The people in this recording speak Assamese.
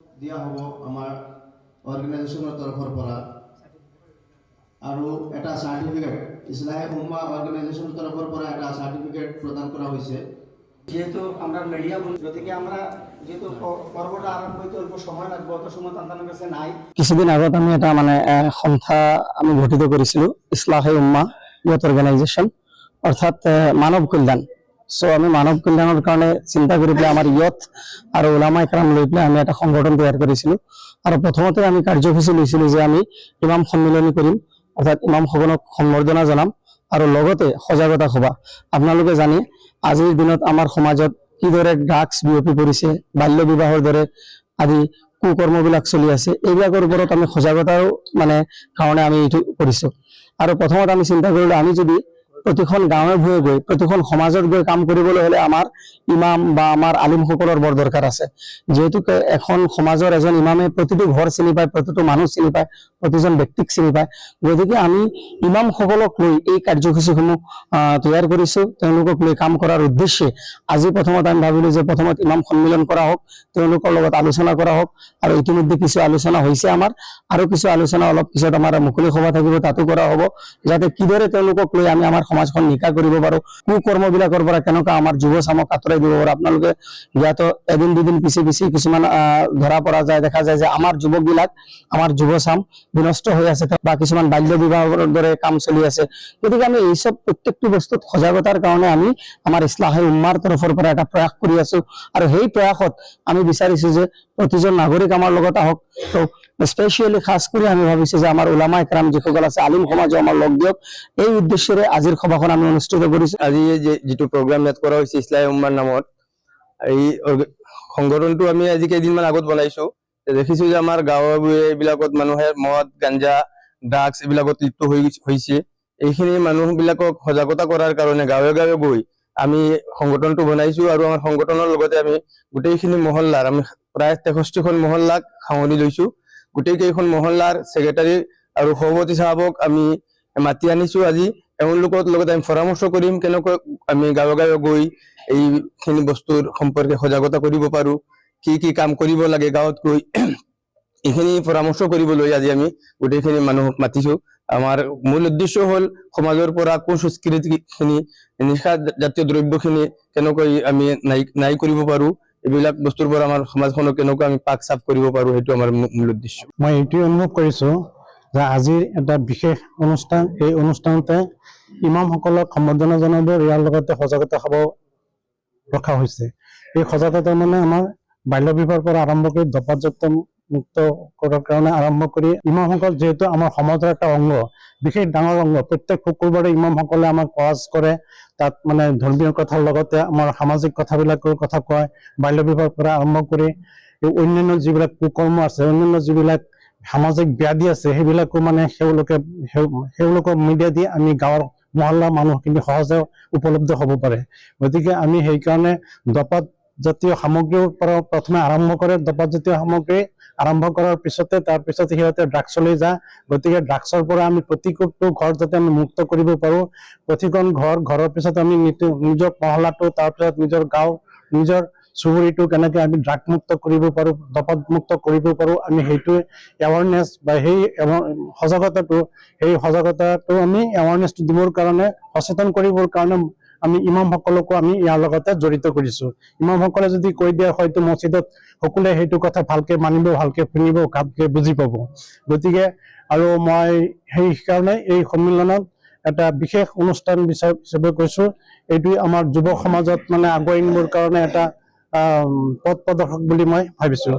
দিয়া হ'ব আমাৰ অৰ্গেনাইজেশ্যনৰ তৰফৰ পৰা আৰু এটা সাৰ্টিফিকেট ইছলাহে উম্মাহ অৰ্গেনাইজেশ্যনৰ তৰফৰ পৰা এটা সাৰ্টিফিকেট প্ৰদান কৰা হৈছে। যেহেতু আমরা মিডিয়া বলি, গতিকে আমরা যেহেতু পর্বটা আরম্ভ হইতে অল্প সময় লাগবে, অত সময় তাদের কাছে নাই। কিছুদিন আগত আমি এটা সংস্থা আমি গঠিত করেছিল, ইছলাহে উম্মাহ ইয়ুথ অর্গানাইজেশন, অর্থাৎ মানব কল্যাণ। সো আমি মানব কল্যাণের কারণে চিন্তা করে পেলে আমার ইয়থ আর ওলামা একরাম লৈ পেলে আমি একটা সংগঠন তৈয়ার করেছিল। আর প্রথমতে আমি কার্যসূচী লৈছিলো যে আমি ইমাম সন্মিলনী কৰিম, অৰ্থাৎ ইমাম সকলক সম্বৰ্ধনা জনাম আৰু লগতে সজাগতা সভা। আপোনালোকে জানে আজিৰ দিনত আমাৰ সমাজত কিদৰে ড্ৰাগছ বিয়পি পৰিছে, বাল্য বিবাহৰ দৰে আদি কুকৰ্মবিলাক চলি আছে, এইবিলাকৰ ওপৰত আমি সজাগতাৰ কাৰণে আমি এইটো কৰিছো। আৰু প্ৰথমত আমি চিন্তা কৰিলো আমি যদি প্ৰতিখন গাঁৱে ভূঞে গৈ প্ৰতিখন সমাজত গৈ কাম কৰিবলৈ হলে আমাৰ ইমাম বা আমাৰ আলিমসকলৰ বৰ দৰকাৰ আছে। যেহেতু এখন সমাজৰ এজন ইমামে প্ৰতিটো ঘৰ চিনি পায়, প্ৰতিটো মানুহ চিনি পায়, প্ৰতিজন ব্যক্তিক চিনি পায়। গতিকে আমি ইমামসকলক লৈ এই কাৰ্যসূচীসমূহ তৈয়াৰ কৰিছো, তেওঁলোকক লৈ কাম কৰাৰ উদ্দেশ্যে আজি প্ৰথমত আমি ভাবিলো যে প্ৰথমত ইমাম সন্মিলন কৰা হওক, তেওঁলোকৰ লগত আলোচনা কৰা হওক। আৰু ইতিমধ্যে কিছু আলোচনা হৈছে আমাৰ, আৰু কিছু আলোচনা অলপ পিছত আমাৰ মুকলি সভা থাকিব, তাতো কৰা হ'ব, যাতে কিদৰে তেওঁলোকক লৈ আমি আমাৰ সমাজখন নিকা কৰিব পাৰো, কুকৰ্মবিলাকৰ পৰা কেনেকুৱা আমাৰ যুৱ চামক আঁতৰাই দিব পাৰো। আপোনালোকে ইয়াতো এদিন দুদিন পিছে পিছে কিছুমান ধৰা পৰা যায়, দেখা যায় যে আমাৰ যুৱকবিলাক, আমাৰ যুৱ চাম বিনষ্ট হৈ আছে বা কিছুমান বাল্য বিবাহৰ দৰে কাম চলি আছে। গতিকে আমি এইসব প্ৰত্যেকটো বস্তুত সজাগতাৰ কাৰণে আমি আমাৰ ইছলাহে উম্মাৰ তৰফৰ পৰা এটা প্ৰয়াস কৰি আছো। আৰু সেই প্ৰয়াসত আমি বিচাৰিছো যে প্ৰতিজন নাগৰিক আমাৰ লগত আহক। তো স্পেচিয়েলি খাস কৰি আমি ভাবিছো যে আমাৰ ওলামা একৰাম যিসকল আছে, আলিম সমাজে আমাৰ লগ দিয়ক। এই উদ্দেশ্যেৰে আজিৰ সভাখন আমি অনুষ্ঠিত কৰিছো। আজি যেটো প্ৰগ্ৰাম ইয়াত কৰা হৈছে ইছলাহে উম্মাৰ নামত, এই সংগঠনটো আমি আজি কেইদিনমান আগত বনাইছো। দেখিছো যে আমাৰ গাঁৱৰ এইবিলাকত মানুহে মদ, গাঞ্জা, ড্ৰাগছ এইবিলাকত লিপ্ত হৈছে। এইখিনি মানুহবিলাকক সজাগতা কৰাৰ কাৰণে গাঁৱে গাঁৱে গৈ আমি সংগঠনটো বনাইছো। আৰু আমাৰ সংগঠনৰ লগতে আমি গোটেইখিনি মহল্লাৰ, আমি প্ৰায় 63খন মহল্লাক সাঙুৰি লৈছো। গোটেই কেইখন মহল্লাৰ ছেক্ৰেটাৰী আৰু সভাপতি সাহেবক আমি মাতি আনিছো। আজি এওঁলোকৰ লগত আমি পৰামৰ্শ কৰিম কেনেকৈ আমি গাঁৱে গাঁৱে গৈ এইখিনি বস্তুৰ সম্পৰ্কে সজাগতা কৰিব পাৰো, কি কি কাম কৰিব লাগে গাঁৱত গৈ, এইখিনি পৰামৰ্শ কৰিবলৈ আজি আমি গোটেইখিনি মানুহক মাতিছো। আমাৰ মূল উদ্দেশ্য হ'ল সমাজৰ পৰা কুসংস্কৃতিখিনি, নিশা জাতীয় দ্ৰব্যখিনি কেনেকৈ আমি নাই কৰিব পাৰো, এইবিলাক বস্তুৰ পৰা আমাৰ সমাজখনক কেনেকৈ আমি পাক চাফ কৰিব পাৰো, সেইটো আমাৰ মূল উদ্দেশ্য। মই এইটোৱে অনুভৱ কৰিছো যে আজিৰ এটা বিশেষ অনুষ্ঠান, এই অনুষ্ঠানতে ইমামসকলক সম্বৰ্ধনা জনাব, ইয়াৰ লগতে সজাগতা সভাও ৰখা হৈছে। এই সজাগতা আমাৰ বাল্য বিবাহৰ পৰা আৰম্ভ কৰি ধঁপাতযুক্ত মুক্ত কৰাৰ কাৰণে আৰম্ভ কৰি ইমামসকল যিহেতু আমাৰ সমাজৰ এটা অংগ, বিশেষ ডাঙৰ অংগ। প্ৰত্যেক শুকুৰবাৰে ইমামসকলে আমাক ওয়াজ কৰে, তাত ধৰ্মীয় কথাৰ লগতে আমাৰ সামাজিক কথাবিলাকৰ কথা কয়। বাল্য বিবাহৰ পৰা আৰম্ভ কৰি অন্যান্য যিবিলাক কুকৰ্ম আছে, অন্যান্য যিবিলাক সামাজিক ব্যাধি আছে, সেইবিলাকো তেওঁলোকক মিডিয়া দি আমি গাঁৱৰ মহল্লাৰ মানুহখিনি সহজে উপলব্ধ হ'ব পাৰে। গতিকে আমি সেইকাৰণে ধঁপাত জাতীয় সামগ্ৰীৰ পৰা প্ৰথমে আৰম্ভ কৰে। ধঁপাত জাতীয় সামগ্ৰী আৰম্ভ কৰাৰ পিছতে তাৰপিছত সিহঁতে ড্ৰাগছলৈ যায়। গতিকে ড্ৰাগছৰ পৰা আমি প্ৰতিটো ঘৰ যাতে আমি মুক্ত কৰিব পাৰো, প্ৰতিখন ঘৰৰ পিছত আমি নিজৰ মহল্লাটো, তাৰপিছত নিজৰ গাঁও, নিজৰ চুবুৰীটো কেনেকৈ আমি ড্ৰাগ মুক্ত কৰিব পাৰো, ধঁপাত মুক্ত কৰিব পাৰো, আমি সেইটো এৱাৰনেছ বা সেই সজাগতাটো আমি এৱাৰনেছটো দিবৰ কাৰণে, সচেতন কৰিবৰ কাৰণে আমি ইমামসকলকো আমি ইয়াৰ লগতে জড়িত কৰিছো। ইমামসকলে যদি কৈ দিয়ে হয়তো মছজিদত সকলোৱে সেইটো কথা ভালকে মানিব, ভালকে শুনিব, ভালকে বুজি পাব। গতিকে আৰু মই সেইকাৰণে এই সন্মিলনত এটা বিশেষ অনুষ্ঠান হিচাপে কৈছো। এইটোৱে আমাৰ যুৱ সমাজত আগুৱাই নিবৰ কাৰণে এটা পথ প্ৰদৰ্শক বুলি মই ভাবিছো।